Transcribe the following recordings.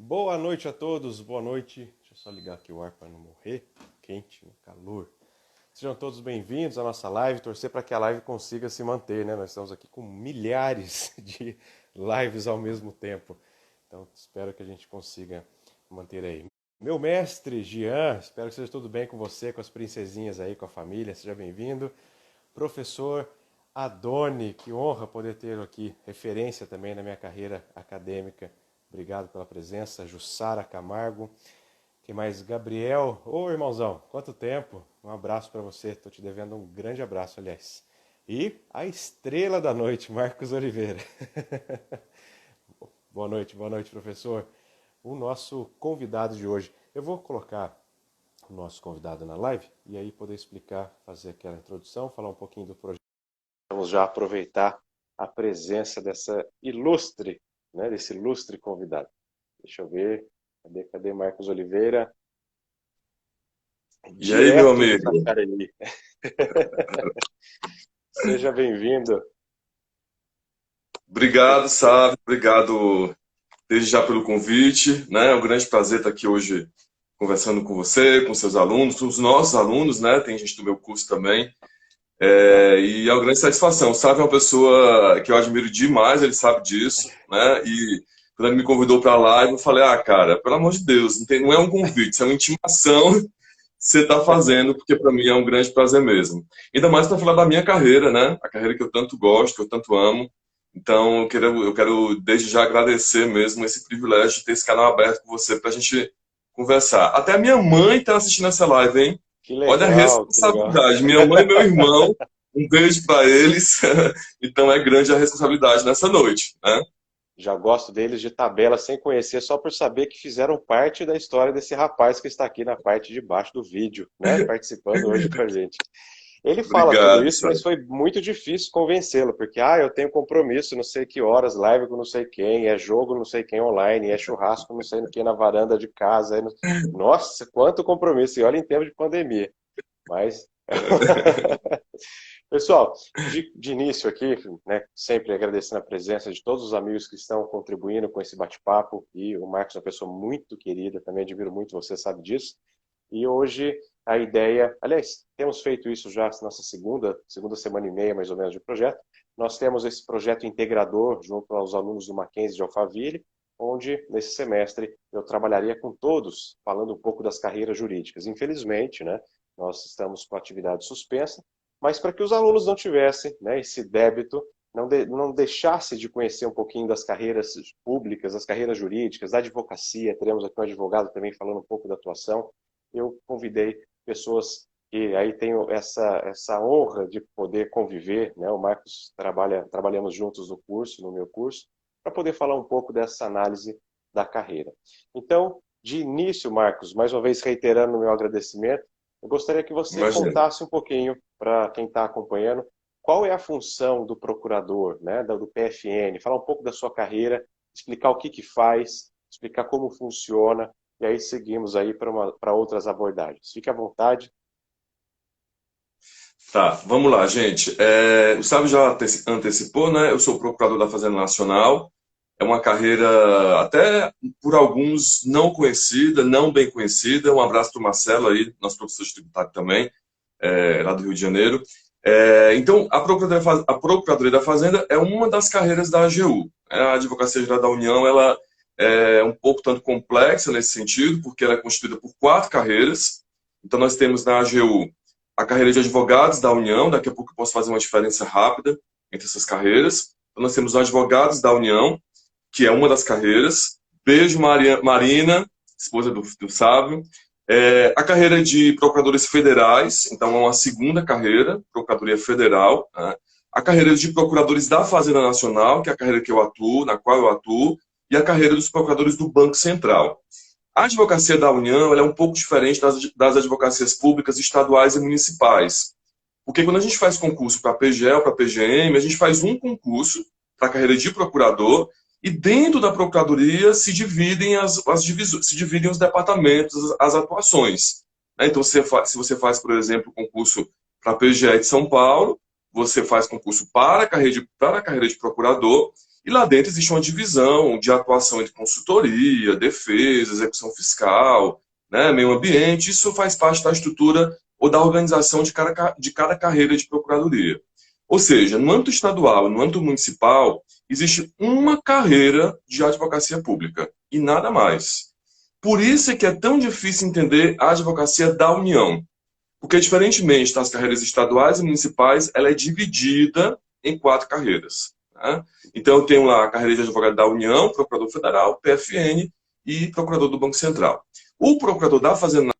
Boa noite a todos, boa noite. Deixa eu só ligar aqui o ar para não morrer. Quente, no calor. Sejam todos bem-vindos à nossa live. Torcer para que a live consiga se manter, né? Nós estamos aqui com milhares de lives ao mesmo tempo. Então, espero que a gente consiga manter aí. Meu mestre, Gian, espero que seja tudo bem com você, com as princesinhas aí, com a família. Seja bem-vindo. Professor Adoni, que honra poder tê-lo aqui, referência também na minha carreira acadêmica. Obrigado pela presença. Jussara Camargo. Quem mais? Gabriel. Ô, irmãozão, quanto tempo? Um abraço para você. Estou te devendo um grande abraço, aliás. E a estrela da noite, Marcos Oliveira. Boa noite, professor. O nosso convidado de hoje. Eu vou colocar o nosso convidado na live e aí poder explicar, fazer aquela introdução, falar um pouquinho do projeto. Vamos já aproveitar a presença dessa ilustre, né, desse ilustre convidado. Deixa eu ver. Cadê Marcos Oliveira? E aí, meu Direto de amigo? Itacareli. Seja bem-vindo. Obrigado, sabe? Obrigado desde já pelo convite, né? É um grande prazer estar aqui hoje conversando com você, com seus alunos, com os nossos alunos, né? Tem gente do meu curso também. Legal. E é uma grande satisfação. Sabe, é uma pessoa que eu admiro demais, ele sabe disso, né? E quando ele me convidou para a live, eu falei, cara, pelo amor de Deus, não é um convite, isso é uma intimação que você está fazendo, porque para mim é um grande prazer mesmo. Ainda mais para falar da minha carreira, né? A carreira que eu tanto gosto, que eu tanto amo. Então, eu quero desde já agradecer mesmo esse privilégio de ter esse canal aberto com você para a gente conversar. Até a minha mãe está assistindo essa live, hein? Que Olha a legal, que legal. responsabilidade. Minha mãe e meu irmão, um beijo para eles. Então é grande a responsabilidade nessa noite, né? Já gosto deles de tabela sem conhecer, só por saber que fizeram parte da história desse rapaz que está aqui na parte de baixo do vídeo, né? Participando hoje com a gente. Ele fala tudo Obrigado, isso, mas sabe? foi muito difícil convencê-lo, porque eu tenho compromisso, não sei que horas, live com não sei quem, é jogo não sei quem online, é churrasco não sei no que na varanda de casa. Nossa, quanto compromisso! E olha em tempo de pandemia. Mas pessoal, de início aqui, né, sempre agradecendo a presença de todos os amigos que estão contribuindo com esse bate-papo, e o Marcos é uma pessoa muito querida, também admiro muito, você sabe disso. E hoje a ideia, aliás, temos feito isso já nossa segunda semana e meia mais ou menos de projeto. Nós temos esse projeto integrador junto aos alunos do Mackenzie de Alphaville, onde nesse semestre eu trabalharia com todos, falando um pouco das carreiras jurídicas. Infelizmente, né, nós estamos com a atividade suspensa, mas para que os alunos não tivessem, né, esse débito, não deixasse de conhecer um pouquinho das carreiras públicas, das carreiras jurídicas, da advocacia. Teremos aqui um advogado também falando um pouco da atuação. Eu convidei pessoas que aí tenho essa honra de poder conviver, né? O Marcos trabalhamos juntos no curso, no meu curso, para poder falar um pouco dessa análise da carreira. Então, de início, Marcos, mais uma vez reiterando o meu agradecimento, eu gostaria que você Imagina. contasse um pouquinho para quem está acompanhando qual é a função do procurador, né, do PFN, falar um pouco da sua carreira, explicar o que faz, explicar como funciona, e aí seguimos aí para outras abordagens. Fique à vontade. Tá, vamos lá, gente. O Sábio já antecipou, né? Eu sou procurador da Fazenda Nacional. É uma carreira até por alguns não conhecida, não bem conhecida. Um abraço para o Marcelo aí, nosso professor de tributário também, lá do Rio de Janeiro. Então, a Procuradoria da Fazenda é uma das carreiras da AGU. A Advocacia Geral da União, ela é um pouco tanto complexa nesse sentido, porque ela é constituída por 4 carreiras. Então, nós temos na AGU a carreira de advogados da União, daqui a pouco eu posso fazer uma diferença rápida entre essas carreiras. Então, nós temos os advogados da União, que é uma das carreiras. Beijo, Marina, esposa do Sábio. A carreira de procuradores federais, então é uma segunda carreira, Procuradoria Federal. Né? A carreira de procuradores da Fazenda Nacional, que é a carreira que eu atuo, na qual eu atuo, e a carreira dos procuradores do Banco Central. A advocacia da União ela é um pouco diferente das advocacias públicas estaduais e municipais. Porque quando a gente faz concurso para PGE ou para PGM, a gente faz um concurso para a carreira de procurador e dentro da procuradoria se dividem as divisões, se dividem os departamentos, as atuações. Então, se você faz, por exemplo, concurso para a PGE de São Paulo, você faz concurso para a carreira de procurador E lá dentro existe uma divisão de atuação entre consultoria, defesa, execução fiscal, né, meio ambiente. Isso faz parte da estrutura ou da organização de cada carreira de procuradoria. Ou seja, no âmbito estadual, no âmbito municipal, existe uma carreira de advocacia pública e nada mais. Por isso é que é tão difícil entender a advocacia da União. Porque, diferentemente das carreiras estaduais e municipais, ela é dividida em 4 carreiras. Né? Então, eu tenho lá a carreira de advogado da União, procurador federal, PFN e procurador do Banco Central. O procurador da Fazenda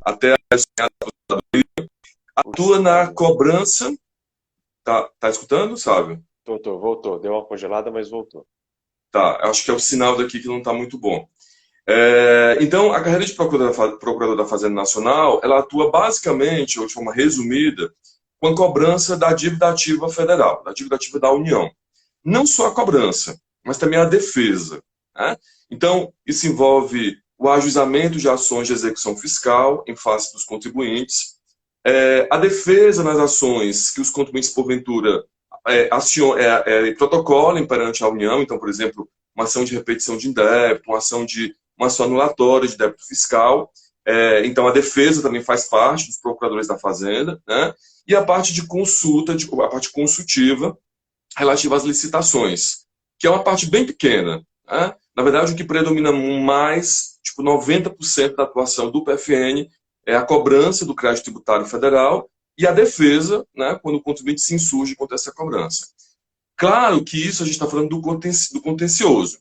até atua na cobrança. Tá escutando, sabe? Voltou. Deu uma congelada, mas voltou. Tá, acho que é o sinal daqui que não está muito bom. Então, a carreira de procurador da Fazenda Nacional, ela atua basicamente, ou de forma resumida, com a cobrança da dívida ativa federal, da dívida ativa da União. Não só a cobrança, mas também a defesa. Né? Então, isso envolve o ajuizamento de ações de execução fiscal em face dos contribuintes, a defesa nas ações que os contribuintes, porventura, protocolem perante a União. Então, por exemplo, uma ação de repetição de débito, uma ação anulatória de débito fiscal. Então, a defesa também faz parte dos procuradores da Fazenda, né? E a parte de consulta, a parte consultiva relativa às licitações, que é uma parte bem pequena. Né? Na verdade, o que predomina mais, tipo 90% da atuação do PFN é a cobrança do crédito tributário federal e a defesa, né, quando o contribuinte se insurge contra essa cobrança. Claro que isso a gente está falando do contencioso.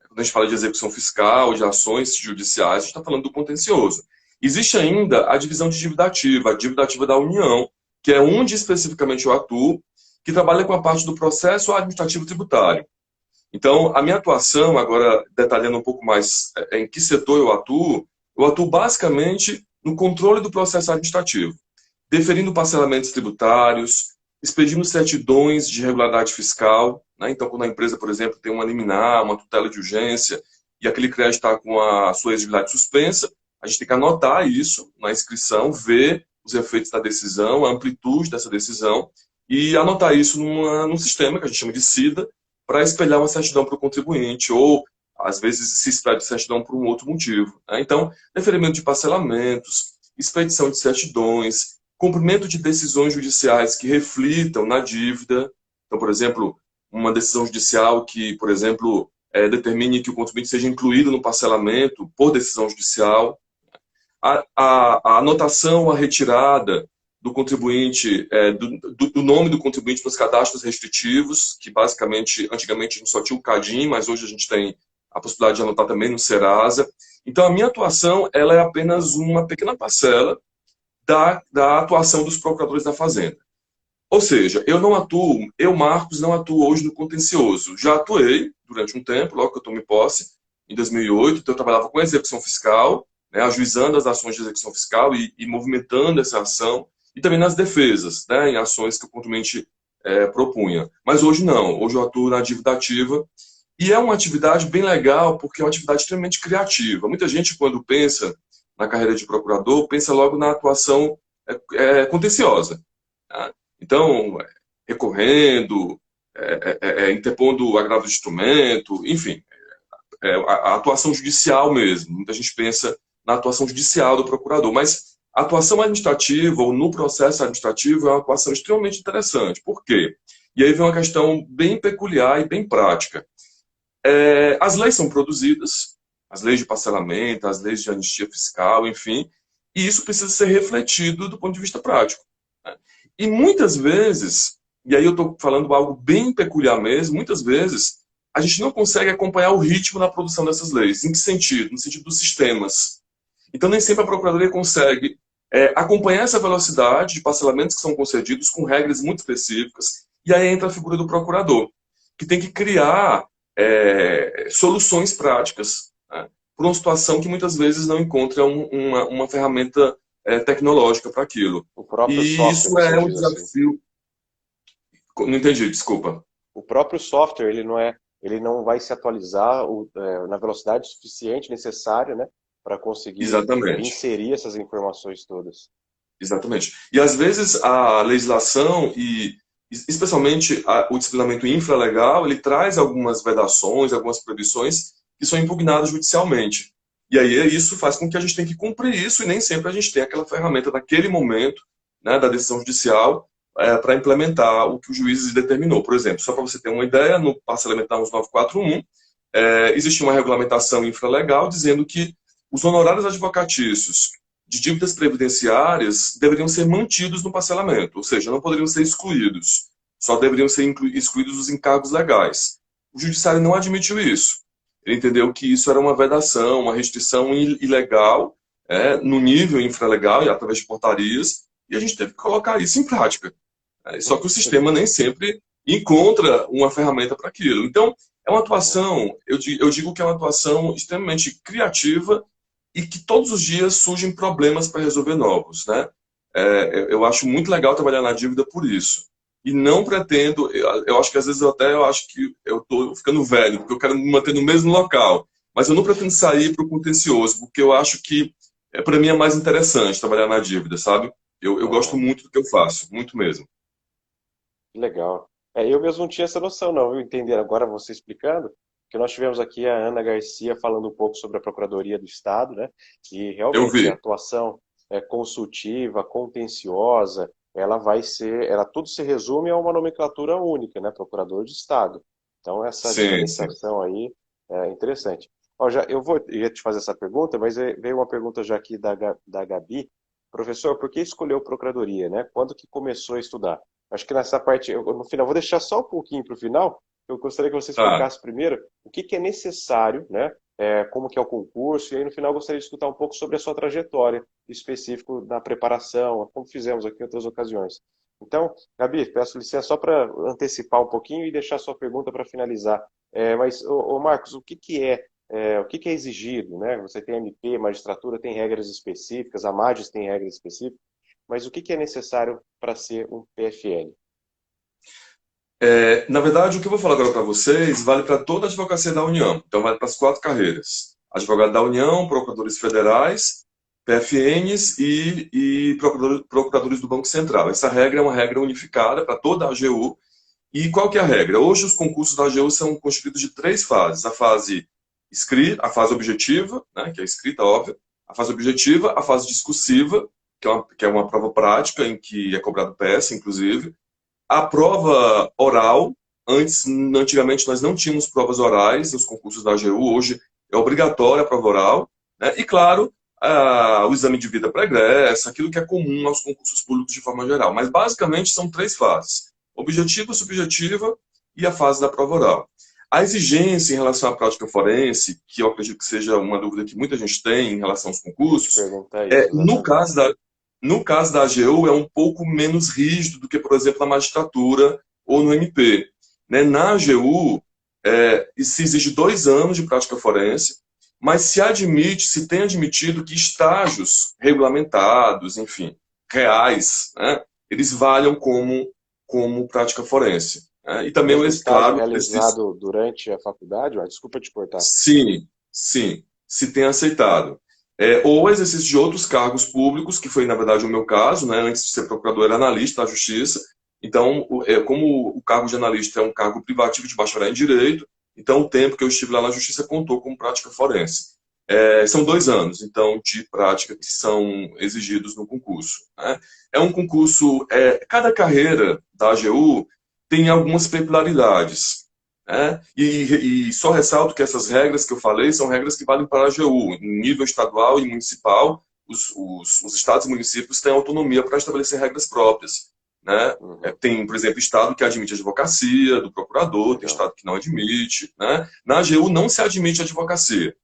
Quando a gente fala de execução fiscal, de ações judiciais, a gente está falando do contencioso. Existe ainda a divisão de dívida ativa, a dívida ativa da União, que é onde especificamente eu atuo, que trabalha com a parte do processo administrativo tributário. Então, a minha atuação, agora detalhando um pouco mais em que setor eu atuo basicamente no controle do processo administrativo, deferindo parcelamentos tributários, expedindo certidões de regularidade fiscal. Né? Então, quando a empresa, por exemplo, tem uma liminar, uma tutela de urgência, e aquele crédito está com a sua exigibilidade suspensa, a gente tem que anotar isso na inscrição, ver os efeitos da decisão, a amplitude dessa decisão, e anotar isso num sistema que a gente chama de SIDA, para espelhar uma certidão para o contribuinte, ou, às vezes, se espelha certidão por um outro motivo. Né? Então, deferimento de parcelamentos, expedição de certidões, cumprimento de decisões judiciais que reflitam na dívida. Então, por exemplo, uma decisão judicial que, por exemplo, determine que o contribuinte seja incluído no parcelamento por decisão judicial. A anotação, a retirada do contribuinte, do nome do contribuinte nos cadastros restritivos, que basicamente, antigamente a gente só tinha o CADIM, mas hoje a gente tem a possibilidade de anotar também no Serasa. Então, a minha atuação ela é apenas uma pequena parcela da atuação dos procuradores da Fazenda. Ou seja, Marcos, não atuo hoje no contencioso. Já atuei durante um tempo, logo que eu tomei posse, em 2008, então eu trabalhava com execução fiscal, né, ajuizando as ações de execução fiscal e movimentando essa ação, e também nas defesas, né, em ações que o contribuinte propunha. Mas hoje não, hoje eu atuo na dívida ativa, e é uma atividade bem legal, porque é uma atividade extremamente criativa. Muita gente, quando pensa na carreira de procurador, pensa logo na atuação contenciosa. Tá? Então, recorrendo, interpondo agravo de instrumento, enfim, a atuação judicial mesmo. Muita gente pensa na atuação judicial do procurador, mas a atuação administrativa ou no processo administrativo é uma atuação extremamente interessante. Por quê? E aí vem uma questão bem peculiar e bem prática. As leis são produzidas, as leis de parcelamento, as leis de anistia fiscal, enfim, e isso precisa ser refletido do ponto de vista prático. Né? E muitas vezes, e aí eu estou falando algo bem peculiar mesmo, muitas vezes a gente não consegue acompanhar o ritmo na produção dessas leis. Em que sentido? No sentido dos sistemas. Então, nem sempre a Procuradoria consegue acompanhar essa velocidade de parcelamentos que são concedidos com regras muito específicas, e aí entra a figura do procurador, que tem que criar soluções práticas, né, para uma situação que muitas vezes não encontra uma ferramenta tecnológica para aquilo. O próprio E software, isso é um diz assim. desafio. Não entendi, desculpa. O próprio software, ele não vai se atualizar na velocidade suficiente necessária, né, para conseguir Exatamente. inserir essas informações todas. Exatamente. E às vezes a legislação e especialmente o disciplinamento infralegal, ele traz algumas vedações, algumas proibições que são impugnadas judicialmente. E aí isso faz com que a gente tenha que cumprir isso e nem sempre a gente tem aquela ferramenta naquele momento, né, da decisão judicial para implementar o que o juiz determinou. Por exemplo, só para você ter uma ideia, no Passo Elementar 1941, existe uma regulamentação infralegal dizendo que os honorários advocatícios de dívidas previdenciárias deveriam ser mantidos no parcelamento, ou seja, não poderiam ser excluídos. Só deveriam ser excluídos os encargos legais. O judiciário não admitiu isso. Ele entendeu que isso era uma vedação, uma restrição ilegal, no nível infralegal e através de portarias, e a gente teve que colocar isso em prática. Só que o sistema nem sempre encontra uma ferramenta para aquilo. Então, é uma atuação, eu digo que é uma atuação extremamente criativa e que todos os dias surgem problemas para resolver novos, né? Eu acho muito legal trabalhar na dívida por isso. E não pretendo, eu acho que às vezes eu acho que eu estou ficando velho, porque eu quero me manter no mesmo local. Mas eu não pretendo sair para o contencioso, porque eu acho que, para mim, é mais interessante trabalhar na dívida, sabe? Eu gosto muito do que eu faço, muito mesmo. Legal. Eu mesmo não tinha essa noção, não, viu? Entender agora você explicando, que nós tivemos aqui a Ana Garcia falando um pouco sobre a Procuradoria do Estado, né? E Eu realmente a vi. atuação consultiva, contenciosa, ela vai ser, ela tudo se resume a uma nomenclatura única, né? Procurador de Estado. Então essa Sim, sim. diferenciação aí é interessante. Ó, ia te fazer essa pergunta, mas veio uma pergunta já aqui da Gabi. Professor, por que escolheu Procuradoria, né? Quando que começou a estudar? Acho que nessa parte, no final, vou deixar só um pouquinho para o final. Eu gostaria que você Tá. explicasse primeiro o que é necessário, né? Como que é o concurso, e aí no final eu gostaria de escutar um pouco sobre a sua trajetória, específico na preparação, como fizemos aqui em outras ocasiões. Então, Gabi, peço licença só para antecipar um pouquinho e deixar a sua pergunta para finalizar. Mas, Marcos, o que é exigido, né? Você tem MP, magistratura tem regras específicas, a MAGES tem regras específicas, mas o que é necessário para ser um PFL? Na verdade, o que eu vou falar agora para vocês vale para toda a advocacia da União. Então, vale para as quatro carreiras: advogado da União, procuradores federais, PFNs e procuradores do Banco Central. Essa regra é uma regra unificada para toda a AGU. E qual que é a regra? Hoje, os concursos da AGU são constituídos de três fases: a fase escrita, a fase objetiva, né, que é escrita, óbvio, a fase objetiva, a fase discursiva, que é uma prova prática em que é cobrado PS, inclusive, a prova oral. Antigamente nós não tínhamos provas orais nos concursos da AGU, hoje é obrigatória a prova oral, né? E claro, o exame de vida pregressa, aquilo que é comum aos concursos públicos de forma geral. Mas basicamente são três fases: objetiva, subjetiva e a fase da prova oral. A exigência em relação à prática forense, que eu acredito que seja uma dúvida que muita gente tem em relação aos Eu te concursos, perguntar é, isso, no exatamente. caso da, no caso da AGU, é um pouco menos rígido do que, por exemplo, na magistratura ou no MP. Né? Na AGU, se exige 2 anos de prática forense, mas se tem admitido que estágios regulamentados, enfim, reais, né, eles valham como prática forense. Né? E também, Mesmo estágio claro, precisa. realizado durante a faculdade, desculpa te cortar. Sim, sim, se tem aceitado. Ou exercício de outros cargos públicos, que foi, na verdade, o meu caso, né? Antes de ser procurador, era analista da Justiça. Então, como o cargo de analista é um cargo privativo de bacharel em Direito, então o tempo que eu estive lá na Justiça contou como prática forense. São 2 anos, então, de prática que são exigidos no concurso. Né? É um concurso, cada carreira da AGU tem algumas peculiaridades. Né? E só ressalto que essas regras que eu falei são regras que valem para a AGU. Em nível estadual e municipal, os estados e municípios têm autonomia para estabelecer regras próprias. Né? Uhum, Tem, por exemplo, estado que admite advocacia do procurador, tem legal. estado que não admite. Né? Na AGU não se admite advocacia.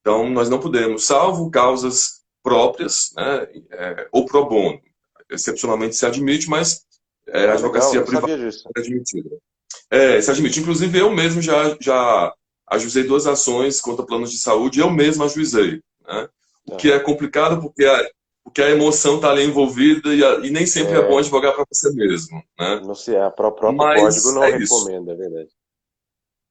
Então, nós não podemos, salvo causas próprias, né, ou pro bono. Excepcionalmente se admite, mas a Ah, legal, advocacia não privada sabia disso. é admitida. Se admite. Inclusive, eu mesmo já ajuizei 2 ações contra planos de saúde, eu mesmo ajuizei. Né? O que é Aham. complicado porque a emoção está ali envolvida e nem sempre é bom É, advogar para você mesmo. Né? não sei, o próprio código Mas não é isso, recomenda, é verdade.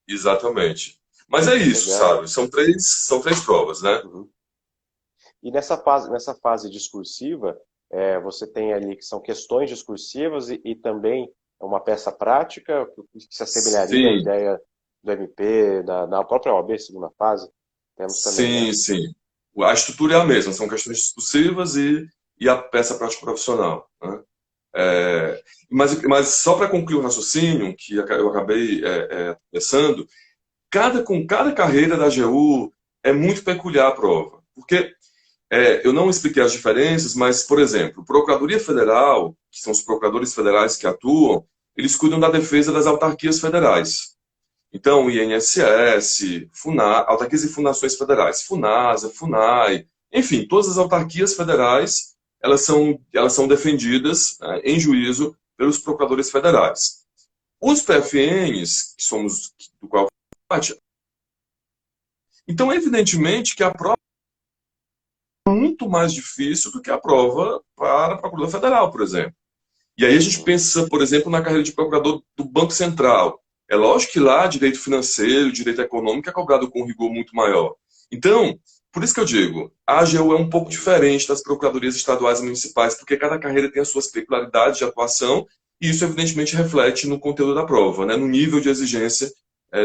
exatamente. Mas é isso, Legal. sabe? São três provas, né? Uhum. E nessa fase discursiva, você tem ali que são questões discursivas e também uma peça prática, que se assemelharia à Sim, ideia do MP, da própria OAB, segunda fase. Temos também, né? sim, sim. A estrutura é a mesma, são questões discursivas e a peça prática profissional, né? Mas só para concluir o raciocínio, que eu acabei pensando, com cada carreira da AGU é muito peculiar a prova. Porque eu não expliquei as diferenças, mas, por exemplo, Procuradoria Federal, que são os procuradores federais que atuam, eles cuidam da defesa das autarquias federais. Então, INSS, autarquias e fundações federais, FUNASA, FUNAI, enfim, todas as autarquias federais, elas são defendidas, né, em juízo pelos procuradores federais. Os PFNs, que somos do qual parte, então, evidentemente que a prova é muito mais difícil do que a prova para a Procuradoria Federal, por exemplo. E aí a gente Uhum. pensa, por exemplo, na carreira de procurador do Banco Central. É lógico que lá direito financeiro, direito econômico é cobrado com um rigor muito maior. Então, por isso que eu digo, a AGU é um pouco diferente das procuradorias estaduais e municipais, porque cada carreira tem as suas peculiaridades de atuação e isso evidentemente reflete no conteúdo da prova, né, no nível de exigência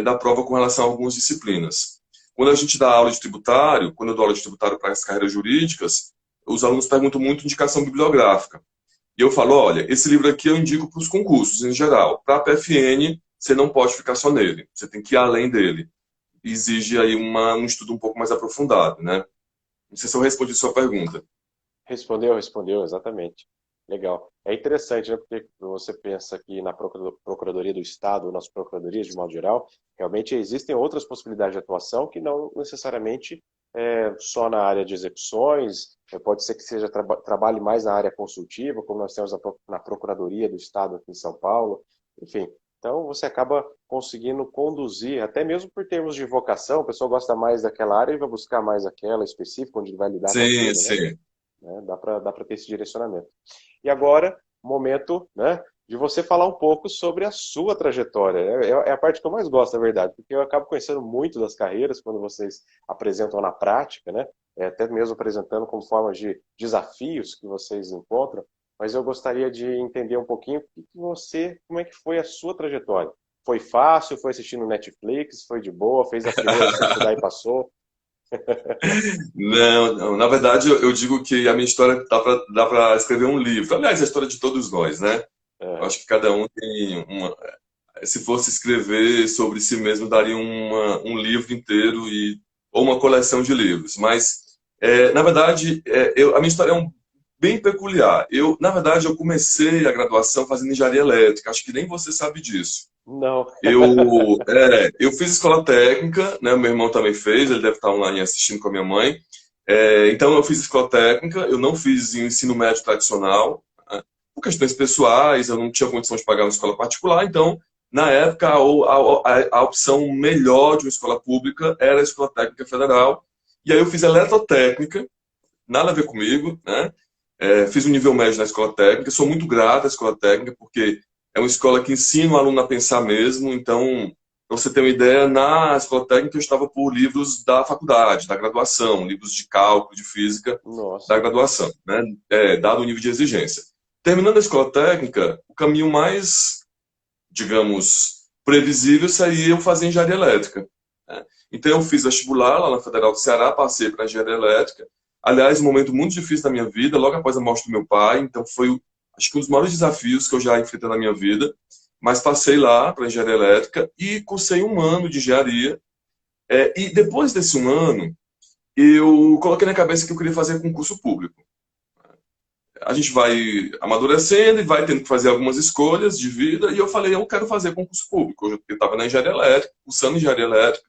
da prova com relação a algumas disciplinas. Quando a gente dá aula de tributário, quando eu dou aula de tributário para as carreiras jurídicas, os alunos perguntam muito indicação bibliográfica. E eu falo, olha, esse livro aqui eu indico para os concursos em geral. Para a PFN, você não pode ficar só nele. Você tem que ir além dele. Exige aí um estudo um pouco mais aprofundado, né? Não sei se eu respondi a sua pergunta. Respondeu, exatamente. Legal. É interessante, né? Porque você pensa que na Procuradoria do Estado, nas procuradorias de modo geral, realmente existem outras possibilidades de atuação que não necessariamente só na área de execuções, pode ser que seja trabalhe mais na área consultiva, como nós temos na Procuradoria do Estado aqui em São Paulo, enfim. Então você acaba conseguindo conduzir, até mesmo por termos de vocação, o pessoal gosta mais daquela área e vai buscar mais aquela específica, onde ele vai lidar com Sim, aquilo, né? sim. Dá para ter esse direcionamento. E agora, momento, né, de você falar um pouco sobre a sua trajetória. É a parte que eu mais gosto, na verdade, porque eu acabo conhecendo muito das carreiras quando vocês apresentam na prática, né? Até mesmo apresentando como formas de desafios que vocês encontram. Mas eu gostaria de entender um pouquinho como é que foi a sua trajetória. Foi fácil? Foi assistindo Netflix? Foi de boa? Fez a fileira sem estudar e passou? Não, não. Na verdade, eu digo que a minha história dá para escrever um livro. Aliás, a história de todos nós, né? Eu Aham. acho que cada um tem uma. Se fosse escrever sobre si mesmo, daria um livro inteiro ou uma coleção de livros. Mas, na verdade, a minha história é bem peculiar. Na verdade, eu comecei a graduação fazendo engenharia elétrica. Acho que nem você sabe disso. Não. Eu fiz escola técnica, né? Meu irmão também fez, ele deve estar online assistindo com a minha mãe. Então, eu fiz escola técnica, eu não fiz ensino médio tradicional, né? Por questões pessoais, eu não tinha condição de pagar uma escola particular, então, na época, a opção melhor de uma escola pública era a Escola Técnica Federal. E aí eu fiz eletrotécnica, nada a ver comigo, né? Fiz um nível médio na escola técnica, sou muito grato à escola técnica, porque é uma escola que ensina o aluno a pensar mesmo. Então, para você ter uma ideia, na escola técnica eu estava por livros da faculdade, da graduação, livros de cálculo, de física da Nossa. graduação, né? Dado o nível de exigência. Terminando a escola técnica, o caminho mais, digamos, previsível seria eu fazer engenharia elétrica, né? Então, eu fiz vestibular lá na Federal do Ceará, passei para engenharia elétrica. Aliás, um momento muito difícil da minha vida, logo após a morte do meu pai. Então, foi, acho que um dos maiores desafios que eu já enfrentei na minha vida. Mas passei lá para engenharia elétrica e cursei um ano de engenharia. E depois desse um ano, eu coloquei na cabeça que eu queria fazer concurso público. A gente vai amadurecendo e vai tendo que fazer algumas escolhas de vida. E eu falei, eu quero fazer concurso público. Eu estava na engenharia elétrica, cursando engenharia elétrica.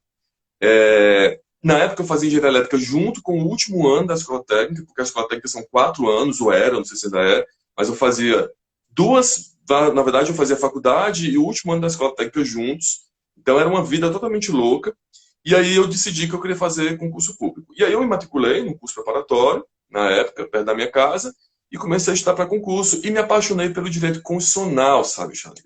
Na época eu fazia engenharia elétrica junto com o último ano da escola técnica, porque a escola técnica são 4 anos, ou era, não sei se ainda é, mas eu fazia na verdade eu fazia faculdade e o último ano da escola técnica juntos, então era uma vida totalmente louca, e aí eu decidi que eu queria fazer concurso público. E aí eu me matriculei num curso preparatório, na época, perto da minha casa, e comecei a estudar para concurso, e me apaixonei pelo direito constitucional, sabe, Charlie?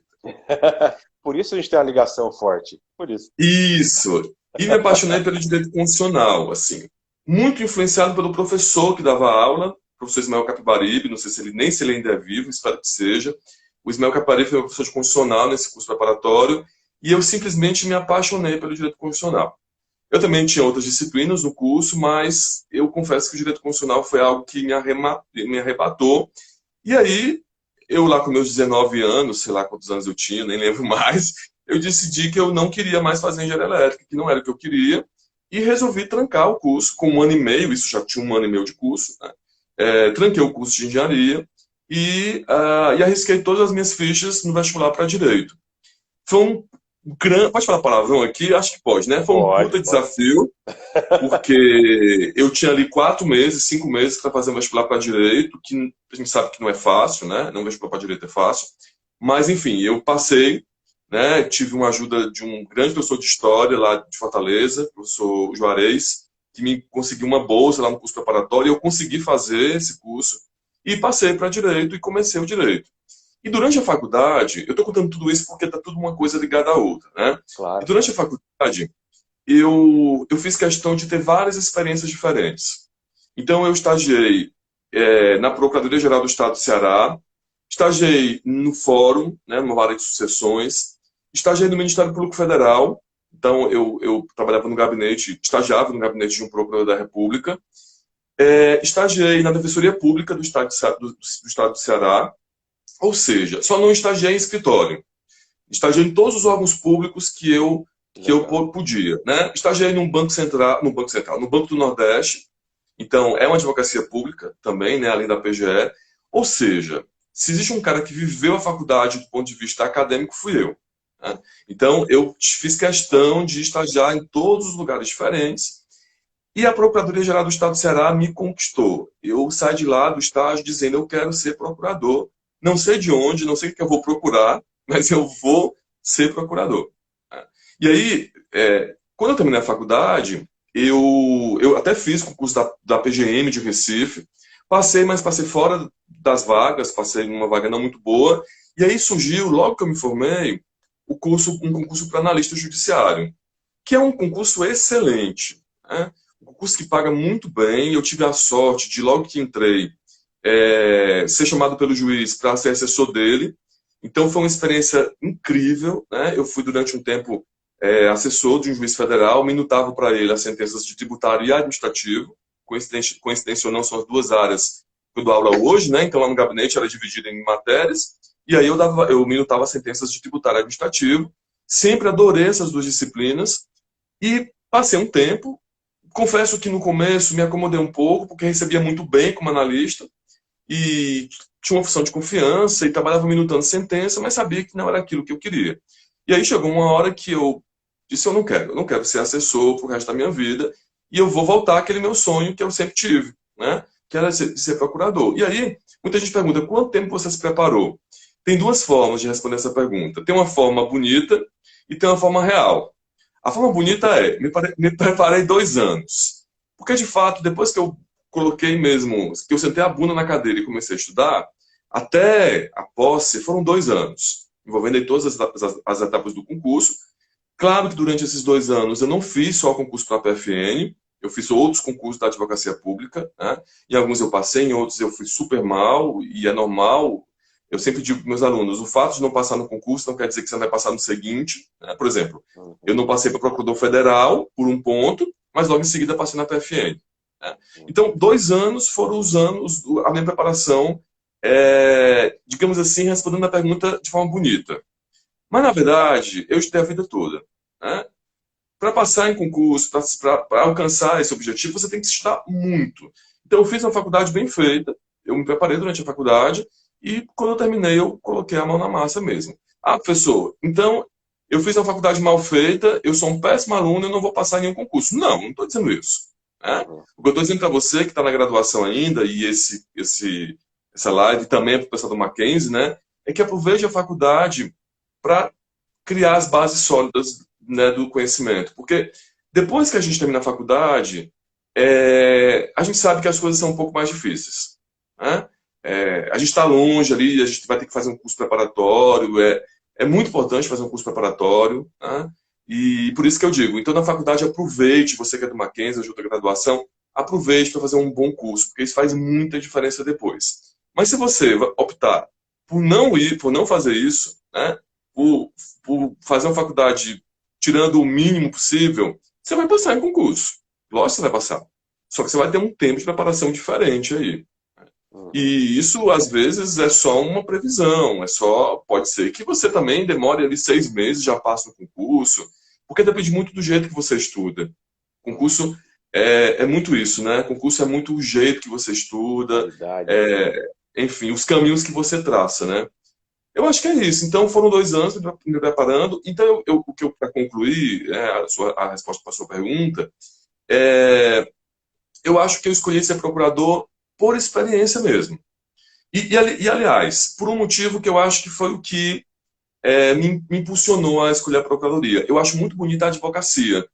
Por isso a gente tem uma ligação forte. Por isso. Isso. E me apaixonei pelo direito constitucional, assim. Muito influenciado pelo professor que dava aula, professor Ismael Capibaribe, não sei se ele nem se ele ainda é vivo, espero que seja. O Ismael Capibaribe foi meu professor de constitucional nesse curso preparatório, e eu simplesmente me apaixonei pelo direito constitucional. Eu também tinha outras disciplinas no curso, mas eu confesso que o direito constitucional foi algo que me arrebatou. E aí, eu lá com meus 19 anos, sei lá quantos anos eu tinha, nem lembro mais, eu decidi que eu não queria mais fazer engenharia elétrica, que não era o que eu queria, e resolvi trancar o curso com 1 ano e meio, isso já tinha 1 ano e meio de curso, né? Tranquei o curso de engenharia e arrisquei todas as minhas fichas no vestibular para direito. Foi um grande. Pode falar palavrão aqui? Acho que pode, né? Foi um Pode, puta pode. desafio, porque eu tinha ali 4 meses, 5 meses para fazer um vestibular para direito, que a gente sabe que não é fácil, né? Não vestibular para direito é fácil. Mas, enfim, eu passei, né? Tive uma ajuda de um grande professor de história lá de Fortaleza, o professor Juarez, que me conseguiu uma bolsa lá no curso preparatório, e eu consegui fazer esse curso, e passei para direito e comecei o direito. E durante a faculdade, eu estou contando tudo isso porque está tudo uma coisa ligada à outra, né? E Claro, durante claro. a faculdade, eu fiz questão de ter várias experiências diferentes. Então, eu estagiei na Procuradoria-Geral do Estado do Ceará, estagiei no Fórum, né, numa vara de sucessões, estagiei no Ministério Público Federal, então eu trabalhava no gabinete, estagiava no gabinete de um procurador da República, estagiei na Defensoria Pública do Estado do Ceará, ou seja, só não estagiei em escritório. Estagiei em todos os órgãos públicos que eu Legal. podia, né? Estagiei no Banco do Nordeste, então é uma advocacia pública também, né, além da PGE. Ou seja, se existe um cara que viveu a faculdade do ponto de vista acadêmico, fui eu, né? Então eu fiz questão de estagiar em todos os lugares diferentes e a Procuradoria-Geral do Estado do Ceará me conquistou. Eu saí de lá do estágio dizendo eu quero ser procurador. Não sei de onde, não sei o que eu vou procurar, mas eu vou ser procurador. E aí, quando eu terminei a faculdade, eu até fiz concurso da PGM de Recife, passei, mas passei fora das vagas, passei numa vaga não muito boa, e aí surgiu, logo que eu me formei, um concurso para analista judiciário, que é um concurso excelente, né? Um concurso que paga muito bem. Eu tive a sorte de, logo que entrei, ser chamado pelo juiz para ser assessor dele. Então foi uma experiência incrível, né? Eu fui durante um tempo assessor de um juiz federal, minutava para ele as sentenças de tributário e administrativo. Coincidência ou não, são as duas áreas que eu dou aula hoje, né? Então lá no gabinete era dividido em matérias, e aí eu minutava as sentenças de tributário e administrativo. Sempre adorei essas duas disciplinas e passei um tempo. Confesso que no começo me acomodei um pouco, porque recebia muito bem como analista, e tinha uma função de confiança e trabalhava minutando sentença, mas sabia que não era aquilo que eu queria. E aí chegou uma hora que eu disse, eu não quero ser assessor pro resto da minha vida, e eu vou voltar àquele meu sonho que eu sempre tive, né? Que era ser procurador. E aí, muita gente pergunta, quanto tempo você se preparou? Tem duas formas de responder essa pergunta. Tem uma forma bonita e tem uma forma real. A forma bonita me preparei 2 anos. Porque, de fato, depois que eu coloquei mesmo, que eu sentei a bunda na cadeira e comecei a estudar, até a posse foram 2 anos, envolvendo aí todas as etapas do concurso. Claro que durante esses 2 anos eu não fiz só o concurso para a PFN, eu fiz outros concursos da advocacia pública, né? Em alguns eu passei, em outros eu fui super mal, e é normal. Eu sempre digo para meus alunos, o fato de não passar no concurso não quer dizer que você não vai passar no seguinte, né? Por exemplo, eu Uhum. não passei para procurador federal por um ponto, mas logo em seguida passei na PFN, né? Então, 2 anos foram os anos, a minha preparação, digamos assim, respondendo a pergunta de forma bonita. Mas, na verdade, eu estudei a vida toda, né? Para passar em concurso, para alcançar esse objetivo, você tem que estudar muito. Então, eu fiz uma faculdade bem feita, eu me preparei durante a faculdade, e quando eu terminei, eu coloquei a mão na massa mesmo. Ah, professor, então eu fiz uma faculdade mal feita, eu sou um péssimo aluno, eu não vou passar em nenhum concurso. Não, não estou dizendo isso, né? Uhum. O que eu estou dizendo para você que está na graduação ainda, e essa live também é para o pessoal do Mackenzie, né? É que aproveite a faculdade para criar as bases sólidas, né, do conhecimento. Porque depois que a gente termina a faculdade, a gente sabe que as coisas são um pouco mais difíceis, né? A gente está longe ali, a gente vai ter que fazer um curso preparatório, é muito importante fazer um curso preparatório, né? E por isso que eu digo, então na faculdade aproveite, você que é do Mackenzie, ajuda a graduação, aproveite para fazer um bom curso, porque isso faz muita diferença depois. Mas se você optar por não ir, por não fazer isso, né, por fazer uma faculdade tirando o mínimo possível, você vai passar em concurso. Lógico que você vai passar. Só que você vai ter um tempo de preparação diferente aí. Uhum. E isso, às vezes, é só uma previsão. Pode ser que você também demore ali 6 meses, já passe no concurso, porque depende muito do jeito que você estuda. Concurso é muito isso, né? Concurso é muito o jeito que você estuda, Qualidade, né? enfim, os caminhos que você traça, né? Eu acho que é isso. Então, foram 2 anos me preparando. Então, para concluir a resposta para a sua pergunta, é, eu acho que eu escolhi ser procurador por experiência mesmo. Aliás, por um motivo que eu acho que foi o que me impulsionou a escolher a procuradoria. Eu acho muito bonita a advocacia.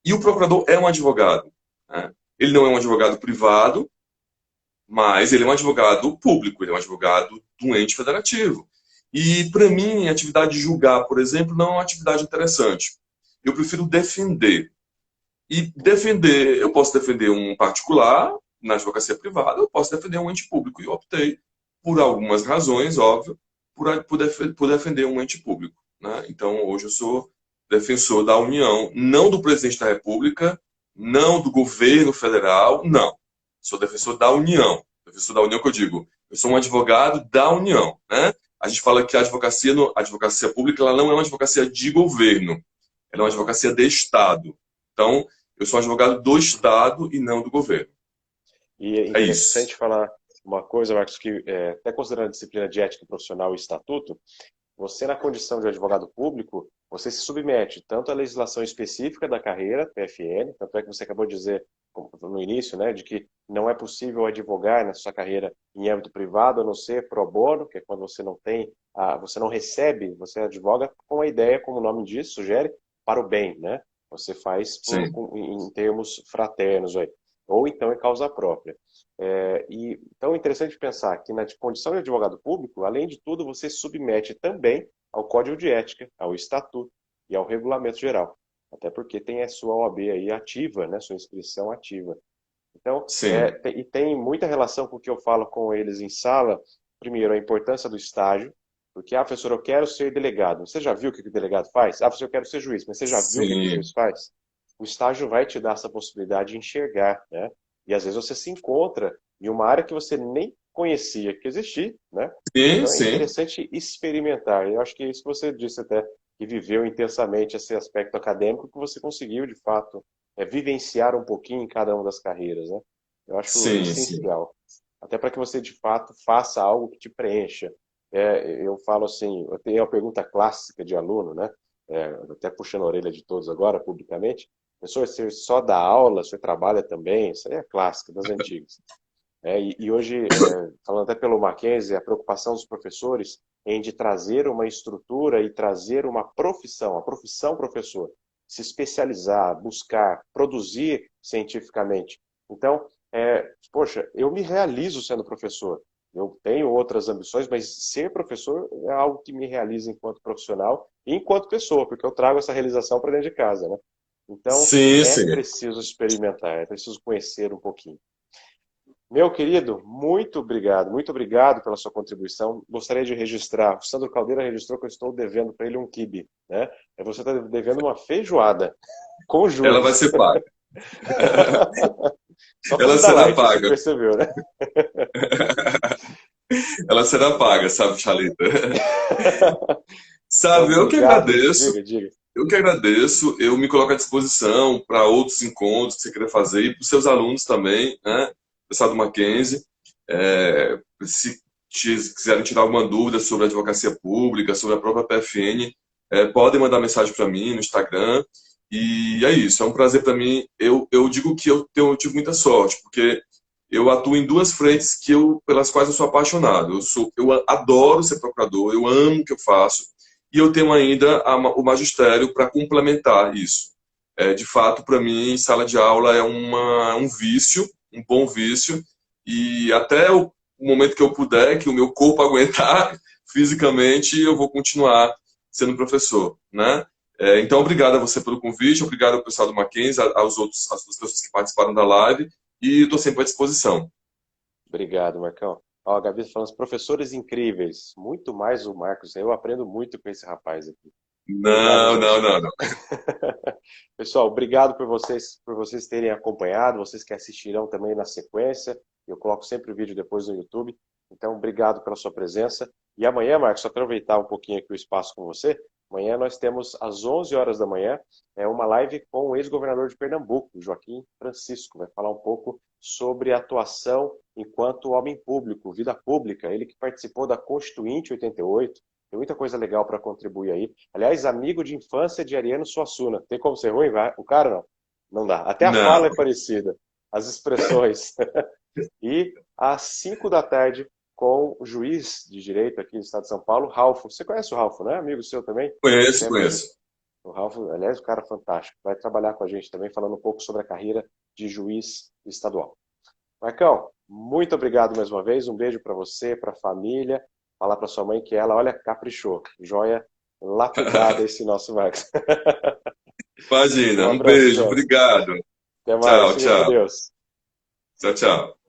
E o procurador é um advogado, né? Ele não é um advogado privado, mas ele é um advogado público, ele é um advogado de um ente federativo. E, para mim, a atividade de julgar, por exemplo, não é uma atividade interessante. Eu prefiro defender. E defender, eu posso defender um particular na advocacia privada, eu posso defender um ente público. E eu optei, por algumas razões, óbvio, por defender um ente público, né? Então, hoje eu sou defensor da União, não do presidente da República, não do governo federal, não. Sou defensor da União. Defensor da União que eu digo, eu sou um advogado da União, né? A gente fala que a advocacia pública, ela não é uma advocacia de governo, ela é uma advocacia de Estado. Então, eu sou advogado do Estado e não do governo. E é É isso. interessante falar uma coisa, Marcos, que até considerando a disciplina de ética profissional e estatuto, você, na condição de advogado público, você se submete tanto à legislação específica da carreira, PFN, tanto é que você acabou de dizer no início, né, de que não é possível advogar na sua carreira em âmbito privado, a não ser pro bono, que é quando você não tem, você não recebe, você advoga com a ideia, como o nome diz, sugere, para o bem, né? Você faz Sim. em termos fraternos aí, ou então em causa própria. Então é interessante pensar que na condição de advogado público, além de tudo, você se submete também ao Código de Ética, ao Estatuto e ao Regulamento Geral. Até porque tem a sua OAB aí ativa, né, sua inscrição ativa. Então, Sim. tem muita relação com o que eu falo com eles em sala. Primeiro, a importância do estágio, porque, professor, eu quero ser delegado. Você já viu o que o delegado faz? Professor, eu quero ser juiz, mas você já viu o que o Sim. juiz faz? O estágio vai te dar essa possibilidade de enxergar, né? E às vezes você se encontra em uma área que você nem conhecia que existia, né? Sim, Então é sim. interessante experimentar. Eu acho que é isso que você disse até, que viveu intensamente esse aspecto acadêmico, que você conseguiu, de fato, vivenciar um pouquinho em cada uma das carreiras, né? Eu acho Sim, sim. essencial. Até para que você, de fato, faça algo que te preencha. Eu falo assim, eu tenho uma pergunta clássica de aluno, né? Até puxando a orelha de todos agora, publicamente. Professor, você só dá aula, você trabalha também? Isso aí é clássico, das antigas. E hoje, falando até pelo Mackenzie, a preocupação dos professores em de trazer uma estrutura e trazer uma profissão, a profissão professor, se especializar, buscar, produzir cientificamente. Então, poxa, eu me realizo sendo professor. Eu tenho outras ambições, mas ser professor é algo que me realiza enquanto profissional e enquanto pessoa, porque eu trago essa realização para dentro de casa, né? Então, Sim, é sim. preciso experimentar, é preciso conhecer um pouquinho. Meu querido, muito obrigado pela sua contribuição. Gostaria de registrar, o Sandro Caldeira registrou que eu estou devendo para ele um quibe, né? Você está devendo uma feijoada, com Ela vai juros. ser paga. Só Ela comida será light, você paga. percebeu, né? Ela será paga, Legal. sabe, Thalita? Sabe, eu que Obrigado. agradeço. Diga, diga. Eu que agradeço. Eu me coloco à disposição para outros encontros que você queira fazer e para os seus alunos também, né? Pessoal do Mackenzie. Se quiserem tirar alguma dúvida sobre a advocacia pública, sobre a própria PFN, podem mandar mensagem para mim no Instagram. E é isso, é um prazer para mim. Eu digo que eu tive muita sorte, porque eu atuo em duas frentes pelas quais eu sou apaixonado. Eu adoro ser procurador, eu amo o que eu faço, e eu tenho ainda o magistério para complementar isso. De fato, para mim, sala de aula é um vício, um bom vício, e até o momento que eu puder, que o meu corpo aguentar fisicamente, eu vou continuar sendo professor, né? Então, obrigado a você pelo convite, obrigado ao pessoal do Mackenzie, às outras pessoas que participaram da live, e estou sempre à disposição. Obrigado, Marcão. Ó, a Gabi tá falando, os professores incríveis. Muito mais o Marcos. Eu aprendo muito com esse rapaz aqui. Obrigado, Não, não, gente. não, não. Pessoal, obrigado por vocês terem acompanhado, vocês que assistirão também na sequência. Eu coloco sempre o vídeo depois no YouTube. Então, obrigado pela sua presença. E amanhã, Marcos, aproveitar um pouquinho aqui o espaço com você. Amanhã nós temos, às 11 horas da manhã, uma live com o ex-governador de Pernambuco, Joaquim Francisco. Vai falar um pouco sobre a atuação enquanto homem público, vida pública. Ele que participou da Constituinte 88. Tem muita coisa legal para contribuir aí. Aliás, amigo de infância de Ariano Suassuna. Tem como ser ruim, vai? O cara não? Não dá. Até a Não. fala é parecida. As expressões. E às 5 da tarde, com o juiz de direito aqui do estado de São Paulo, Ralfo. Você conhece o Ralfo, né? Amigo seu também? Conheço, Sempre conheço. o Ralfo, aliás, um cara fantástico. Vai trabalhar com a gente também, falando um pouco sobre a carreira de juiz estadual. Marcão, muito obrigado mais uma vez. Um beijo para você, para a família. Falar para sua mãe que ela, olha, caprichou. Joia lapidada esse nosso Marcos. Um Imagina, um beijo, abração. obrigado. Até mais. Tchau, Fiquem com tchau. Deus. Tchau, tchau.